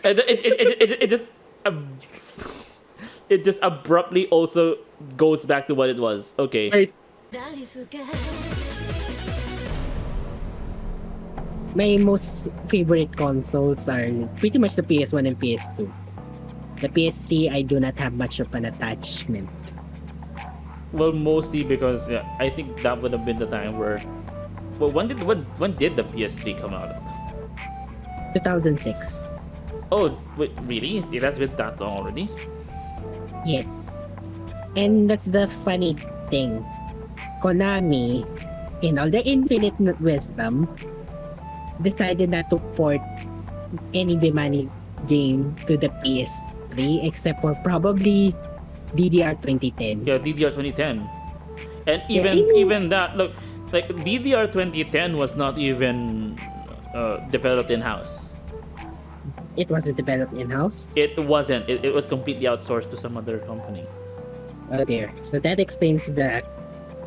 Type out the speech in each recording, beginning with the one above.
And it just it just abruptly also goes back to what it was. Okay. Right. My most favorite consoles are pretty much the PS1 and PS2. The PS3, I do not have much of an attachment. Well, mostly because I think that would have been the time where. Well, when did the PS3 come out? 2006. Oh, wait, really? It has been that long already? Yes. And that's the funny thing. Konami, in all their infinite wisdom, decided not to port any Bemani game to the PS3 except for probably DDR 2010. Yeah, DDR 2010. And even that, look, like DDR 2010 was not even developed in-house. It wasn't developed in-house? It wasn't. It was completely outsourced to some other company. Oh dear. So that explains the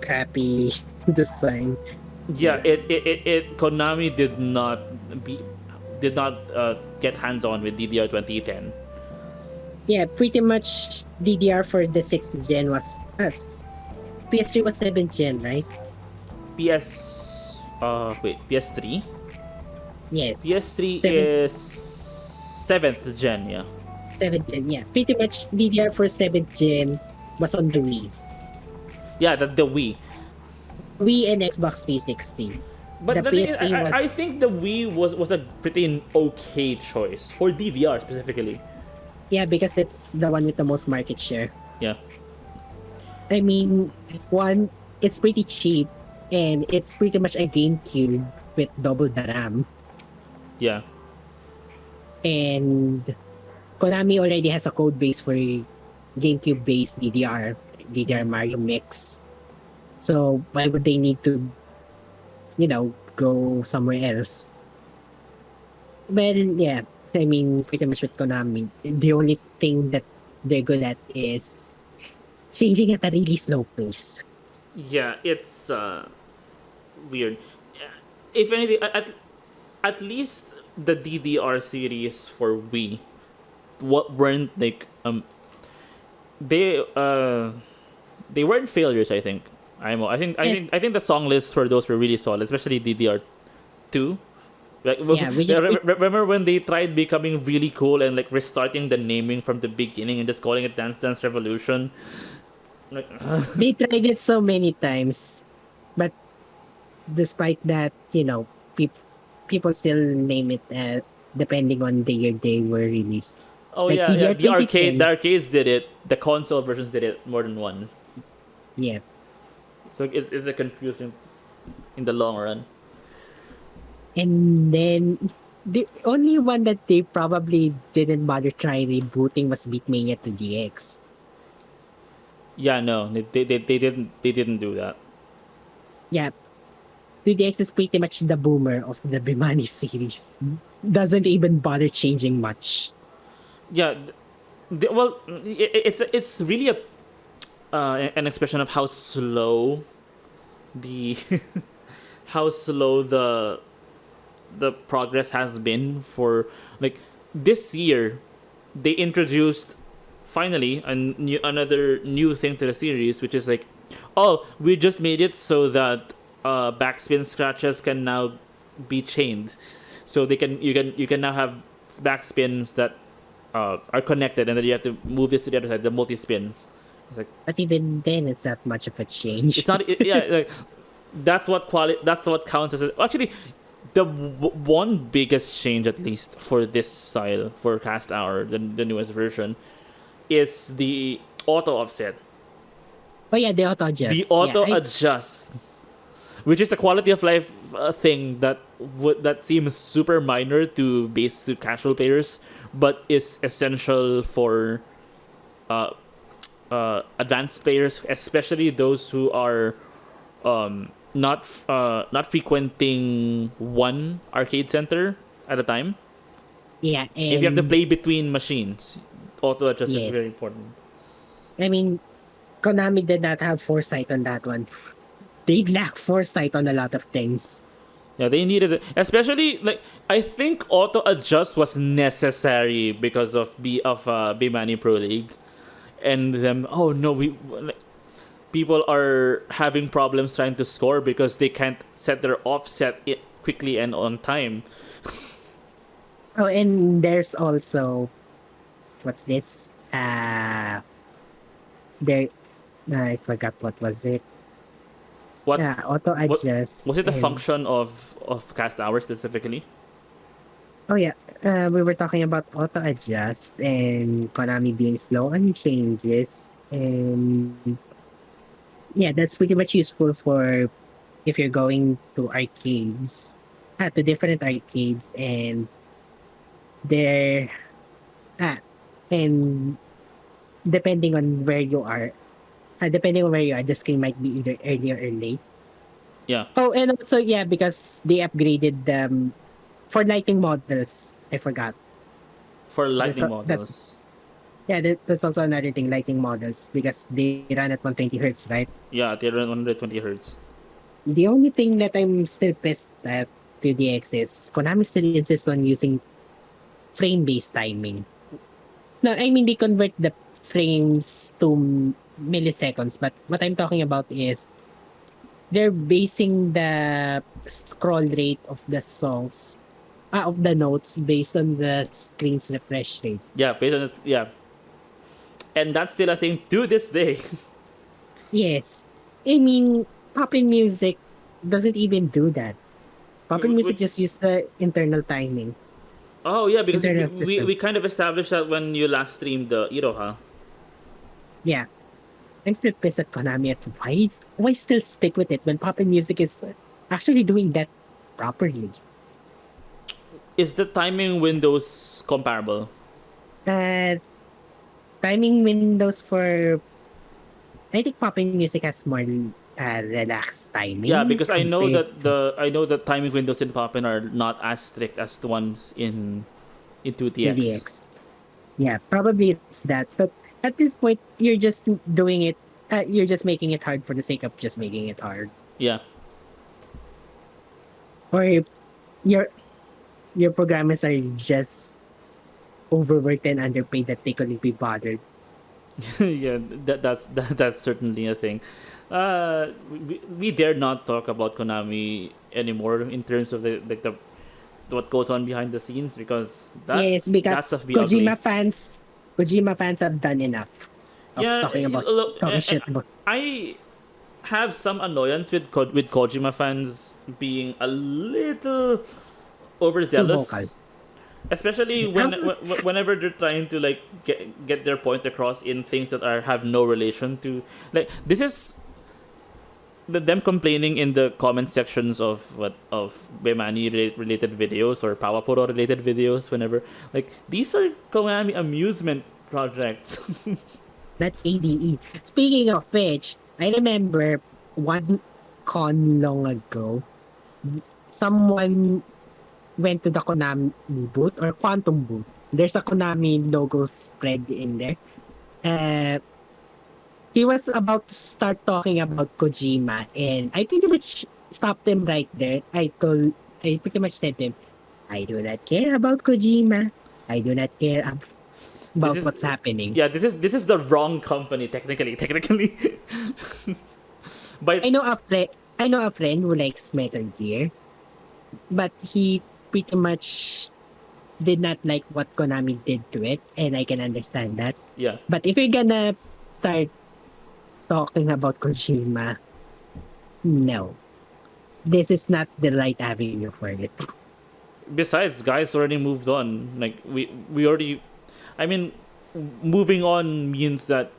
crappy design. Yeah, it Konami did not get hands-on with DDR 2010. Yeah, pretty much DDR for the 6th gen was us. PS3 was 7th gen, right? PS3? Yes. PS3 is 7th gen, yeah. 7th gen, yeah. Pretty much DDR for 7th gen was on the Wii. Yeah, the Wii. Wii and Xbox 360. But the PS3 was... I think the Wii was a pretty okay choice for DVR specifically. Yeah, because it's the one with the most market share. Yeah. I mean, one, it's pretty cheap, and it's pretty much a GameCube with double the RAM. Yeah. And Konami already has a code base for GameCube-based DDR Mario Mix. So why would they need to, go somewhere else? But yeah, I mean, pretty much with Konami, the only thing that they're good at is changing at a really slow pace. Yeah, it's weird. If anything, at least the DDR series for Wii, weren't like they weren't failures. I think. I think the song lists for those were really solid, especially DDR2. Like, remember when they tried becoming really cool and like restarting the naming from the beginning and just calling it Dance Dance Revolution? Like, they tried it so many times, but despite that, people still name it depending on the year they were released. Oh like yeah. The arcades did it. The console versions did it more than once. Yeah. So it's a confusing in the long run. And then the only one that they probably didn't bother trying rebooting was Beatmania 2DX. Yeah, no, they didn't do that. Yeah, 2DX is pretty much the boomer of the Bemani series. Doesn't even bother changing much. Yeah, well, it's really an expression of how slow the the progress has been for like this year. They introduced finally another new thing to the series, which is like, oh, we just made it so that backspin scratches can now be chained, so you can now have backspins that are connected, and then you have to move this to the other side, the multi spins. It's like, but even then, it's not much of a change. It's not. Like that's what counts as actually. The one biggest change, at least for this style, for Cast Hour, the newest version, is the auto offset. Oh yeah, the auto adjust. The auto adjust, which is a quality of life thing that seems super minor to casual players, but is essential for advanced players, especially those who are not frequenting one arcade center at a time. Yeah, if you have to play between machines, auto adjust is very important. I mean, Konami did not have foresight on that one. They lack foresight on a lot of things. Yeah, they needed it, especially like I think auto adjust was necessary because of Bemani Pro League, and them. Oh no, like, people are having problems trying to score because they can't set their offset quickly and on time. Oh, and there's also what's this? There I forgot what was it. What Auto what adjust was it? The and function of cast hour specifically? oh yeah, we were talking about auto adjust and Konami being slow on changes, and yeah, that's pretty much useful for if you're going to arcades, to different arcades, and there, ah, and depending on where you are, the screen might be either earlier or late. Yeah, Oh, and also yeah, because they upgraded for lighting models. I forgot. for There's lightning that's models. yeah, that's also another thing. Lighting models because they run at 120 hertz, right? Yeah, they run 120 hertz. The only thing that I'm still pissed at to DX is Konami still insists on using frame-based timing. No, I mean they convert the frames to milliseconds, but what I'm talking about is they're basing the scroll rate of the songs, of the notes based on the screen's refresh rate. Yeah, based on this, yeah, and that's still a thing to this day. Yes. I mean, poppin' music doesn't even do that. Poppin' music Which, just use the internal timing, oh yeah, because internal we system. kind of established that when you last streamed the Iroha. Yeah. I'm still pissed at Konami at why still stick with it when poppin' music is actually doing that properly. Is the timing windows comparable? Uh, timing windows for I think poppin' music has more relaxed Yeah, timing because compared I know the timing windows in Poppin are not as strict as the ones in to 2TX. DX. Yeah, probably it's that. But at this point, you're just doing it. You're just making it hard for the sake of just making it hard, Yeah. or your your programmers are just overworked and underpaid that they couldn't be bothered. Yeah, that's certainly a thing. We dare not talk about Konami anymore in terms of the what goes on behind the scenes because Yes, that because stuff be ugly. Kojima fans have done enough of Yeah, look, talking shit about I have some annoyance with with Kojima fans being a little too vocal. overzealous, especially Um, whenever they're trying to like get their point across in things that are have no relation to, like, this is them complaining in the comment sections of Bemani related videos or Pawapuro related videos. Whenever, like, these are Konami amusement projects. Not ADE. Speaking of which, I remember one con long ago, someone went to the Konami booth or Quantum booth. There's a Konami logo spread in there. Uh, he was about to start talking about Kojima, and I pretty much stopped him right there. I pretty much said to him, I do not care about Kojima. I do not care This about is what's happening. yeah, this is the wrong company technically. But I know a friend who likes Metal Gear, but he pretty much did not like what Konami did to it, and I can understand that. yeah, But if you're gonna start talking about Kojima, no. This is not the right avenue for it. besides, guys already moved on. Like, we already, I mean, moving on means that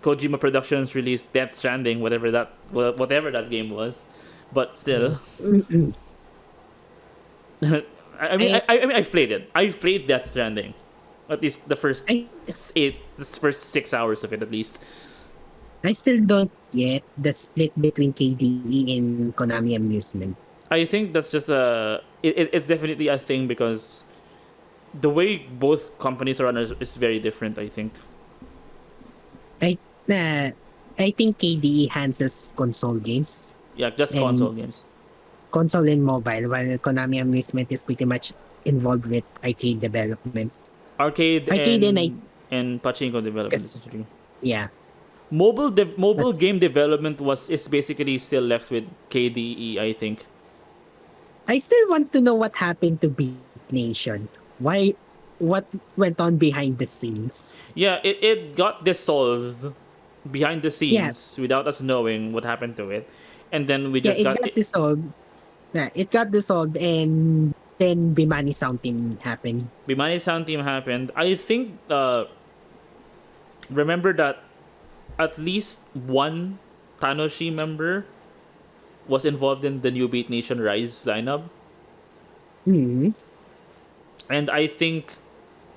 Kojima Productions released Death Stranding, whatever that game was. But still, Mm-mm. I mean, I've played it. I've played Death Stranding, at least I the first 6 hours of it at least. I still don't get the split between KDE and Konami Amusement. I think that's just it's definitely a thing because the way both companies are run is very different. I think. I I think KDE handles console games Yeah, just and console games. console and mobile, while Konami Amusement is pretty much involved with arcade development. Arcade Arcade and pachinko development, Cause, essentially. yeah. Mobile That's, game development is basically still left with KDE, I think. I still want to know what happened to Beatnation. What went on behind the scenes? Yeah, it got dissolved behind the Yeah, scenes without us knowing what happened to it, and then we yeah, just it got got dissolved. Yeah, it got dissolved, and then Bemani Sound Team happened. BEMANI Sound Team happened. I think remember that at least one Tanoshi member was involved in the new Beatnation Rise lineup, Hmm. and I think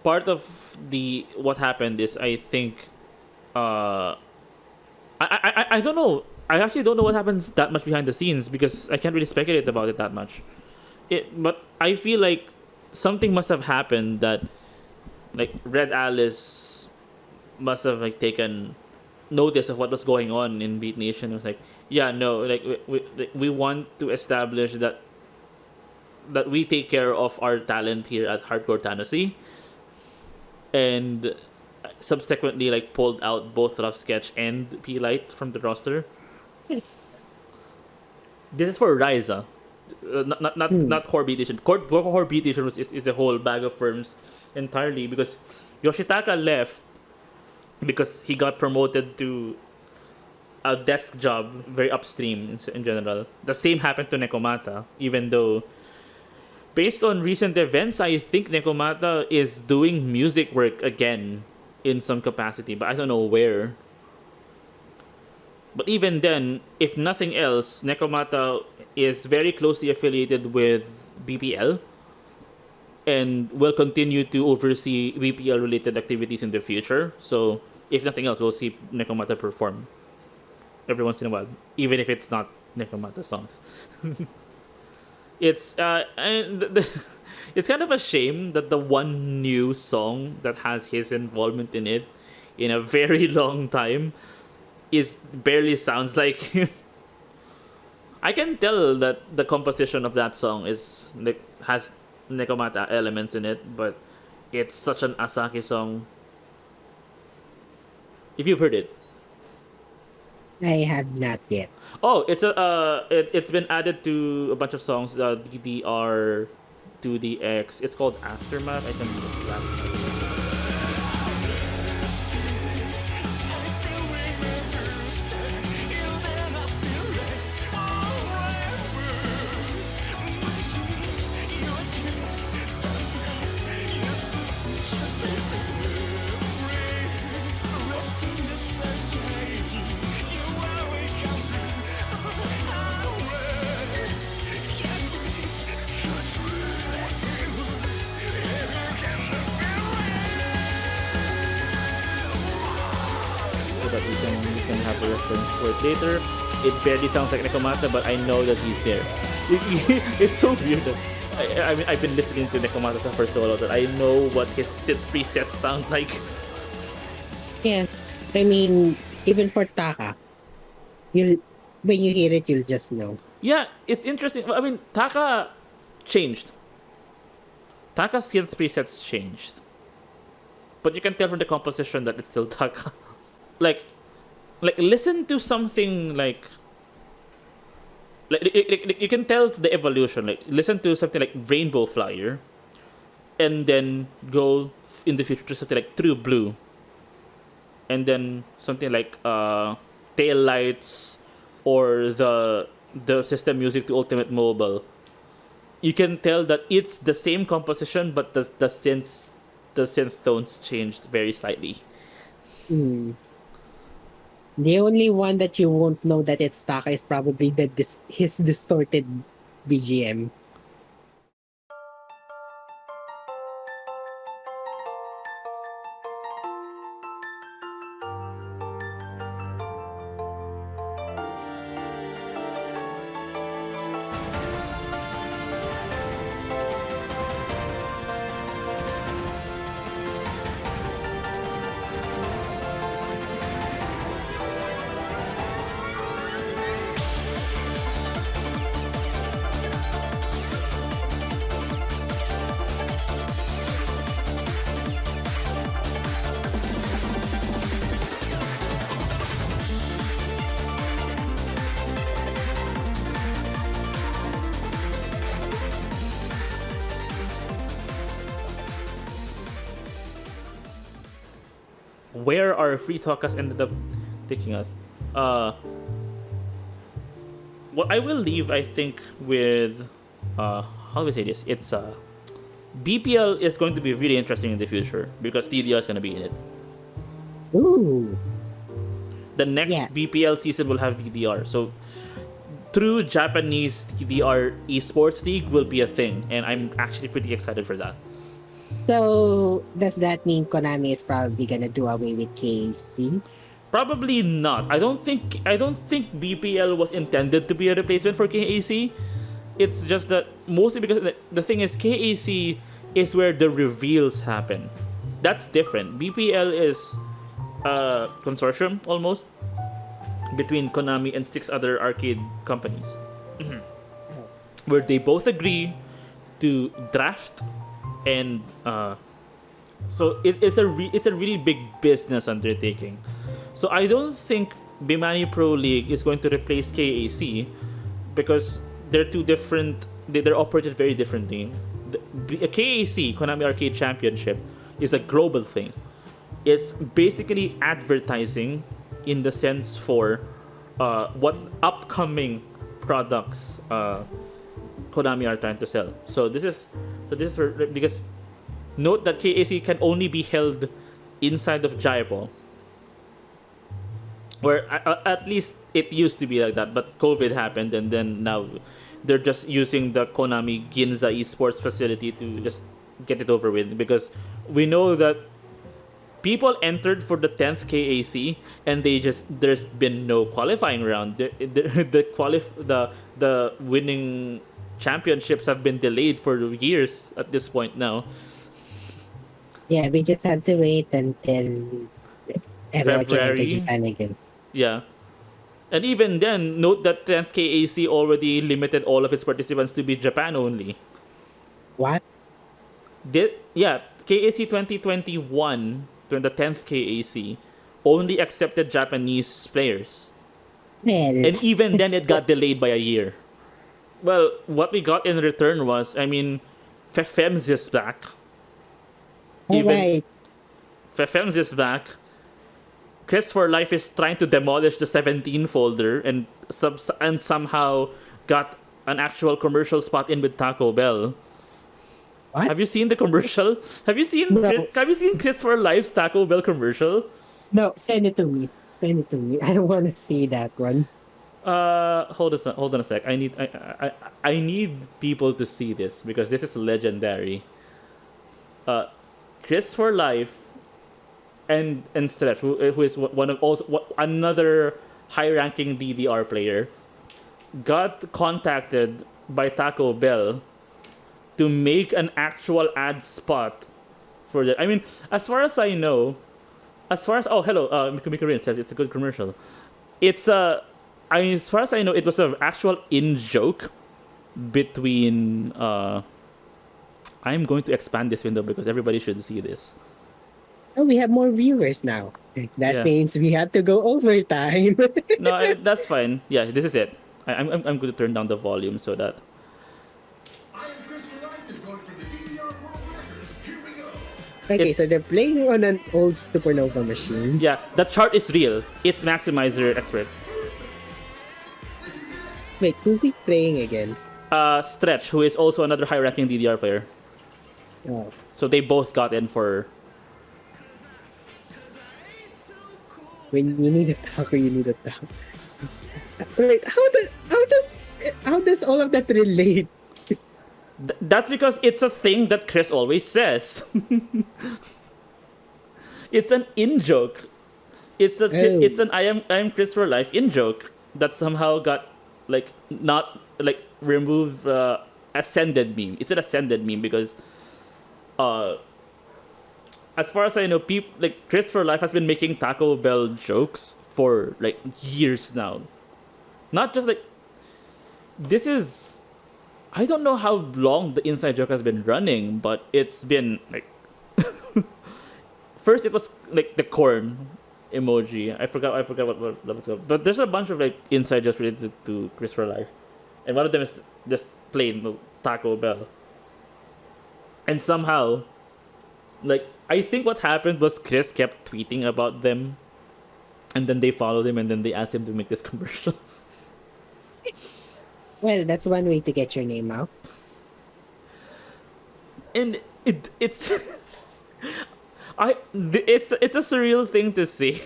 part of the what happened is I think uh I don't know. I actually don't know what happens that much behind the scenes because I can't really speculate about it that much. But I feel like something must have happened that like Red Alice must have like taken notice of what was going on in Beat Nation. It was like, yeah, no, like we want to establish that we take care of our talent here at Hardcore Tennessee, and subsequently like pulled out both Rough Sketch and P Light from the roster. This is for Ryza, not Core Beat Nation. Core Beat Nation is a whole bag of firms entirely because Yoshitaka left because he got promoted to a desk job very upstream in general. The same happened to Nekomata, even though based on recent events, I think Nekomata is doing music work again in some capacity, but I don't know where. But even then, if nothing else, Nekomata is very closely affiliated with BPL and will continue to oversee BPL related activities in the future. So, if nothing else, we'll see Nekomata perform every once in a while, even if it's not Nekomata songs. It's it's kind of a shame that the one new song that has his involvement in it in a very long time is barely sounds like him. I can tell that the composition of that song is like has Nekomata elements in it, but it's such an Asaki song. If you've heard it, I have not yet. oh, it's been added to a bunch of songs. DDR, 2DX. It's called Aftermath. I can look that. That we can have a reference for it later. It barely sounds like Nekomata, but I know that he's there. It's so weird that I mean I've been listening to Nekomata stuff for so long that I know what his presets sound like. Yeah. I mean, even for Taka, you'll when you hear it, you'll just know. Yeah, it's interesting. I mean, Taka changed. Taka's synth presets changed, but you can tell from the composition that it's still Taka. like listen to something like you can tell the evolution. Like listen to something like Rainbow Flyer, and then go in the future to something like True Blue, and then something like Tail Lights or the system music to Ultimate Mobile. You can tell that it's the same composition, but the synth tones changed very slightly. Mm. The only one that you won't know that it's Taka is probably his distorted BGM. where our free talkers ended up taking us. What I will leave, I think, with how do we say this? It's BPL is going to be really interesting in the future because TDR is going to be in it. Ooh. The next BPL season will have DDR. So true Japanese TDR esports league will be a thing, and I'm actually pretty excited for that. So does that mean Konami is probably gonna do away with KC? Probably not. I don't think BPL was intended to be a replacement for KAC. It's just that mostly because the thing is KAC is where the reveals happen. That's different. BPL is a consortium almost between Konami and 6 other arcade companies, where they both agree to draft, and so it's a really big business undertaking. So I don't think Bemani Pro League is going to replace KAC because they're two different. They're operated very differently. The KAC, Konami Arcade Championship, is a global thing. It's basically advertising in the sense for what upcoming products Konami are trying to sell. So this is because note that KAC can only be held inside of Jaipur, where at least it used to be like that, but COVID happened, and then now they're just using the Konami Ginza esports facility to just get it over with, because we know that people entered for the 10th KAC and there's been no qualifying round. The winning championships have been delayed for years at this point now. Yeah, we just have to wait until everyone can enter February. Japan again. Yeah. And even then, note that 10th KAC already limited all of its participants to be Japan only. What? KAC 2021, the 10th KAC, only accepted Japanese players. Well, And even then, it got delayed by a year. Well, what we got in return was, Fefems is back. alright. Fefems is back. CHRS4LFE is trying to demolish the 17 folder and somehow got an actual commercial spot in with Taco Bell. What? Have you seen the commercial? Have you seen No. CHRS4LFE's Taco Bell commercial? No, send it to me. Send it to me. I want to see that one. Hold on a sec. I need people to see this because this is legendary. CHRS4LFE and Stretch, who is another high-ranking DDR player, got contacted by Taco Bell to make an actual ad spot for the. As far as I know, hello, Mikumi says it's a good commercial. It's as far as I know, it was an actual in-joke between. I'm going to expand this window because everybody should see this. Oh, we have more viewers now. That means we have to go overtime. No, that's fine. Yeah, this is it. I'm going to turn down the volume so that. Okay, so they're playing on an old Supernova machine. Yeah, the chart is real. It's Maximizer Expert. Wait, who's he playing against? Stretch, who is also another high-ranking DDR player. Oh. So they both got in for. When you need a taco, you need a taco. Wait, how does all of that relate? That's because it's a thing that Chris always says. It's an in-joke. It's an I am CHRS4LFE in-joke that somehow got not removed ascended meme. It's an ascended meme because as far as I know, people CHRS4LFE has been making Taco Bell jokes for years now. Not just this is. I don't know how long the inside joke has been running, but it's been first it was the corn emoji. I forgot what that was called. But there's a bunch of inside jokes related to CHRS4LFE, and one of them is just plain Taco Bell. And somehow, Like, I think what happened was Chris kept tweeting about them, and then they followed him, and then they asked him to make this commercial. Well, that's one way to get your name out. And it's it's a surreal thing to see.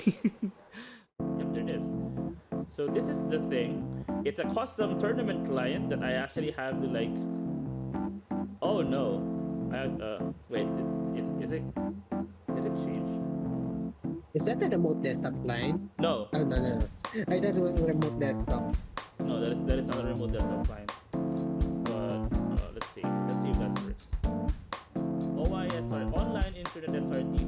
Yep, there it is. So this is the thing. It's a custom tournament client that I actually have to like. Oh no, wait. Is it? Did it change? Is that the remote desktop client? No, Oh, no. I thought it was the remote desktop. no, that is not a remote desktop client. But let's see if that works. OISR, Online Internet SRT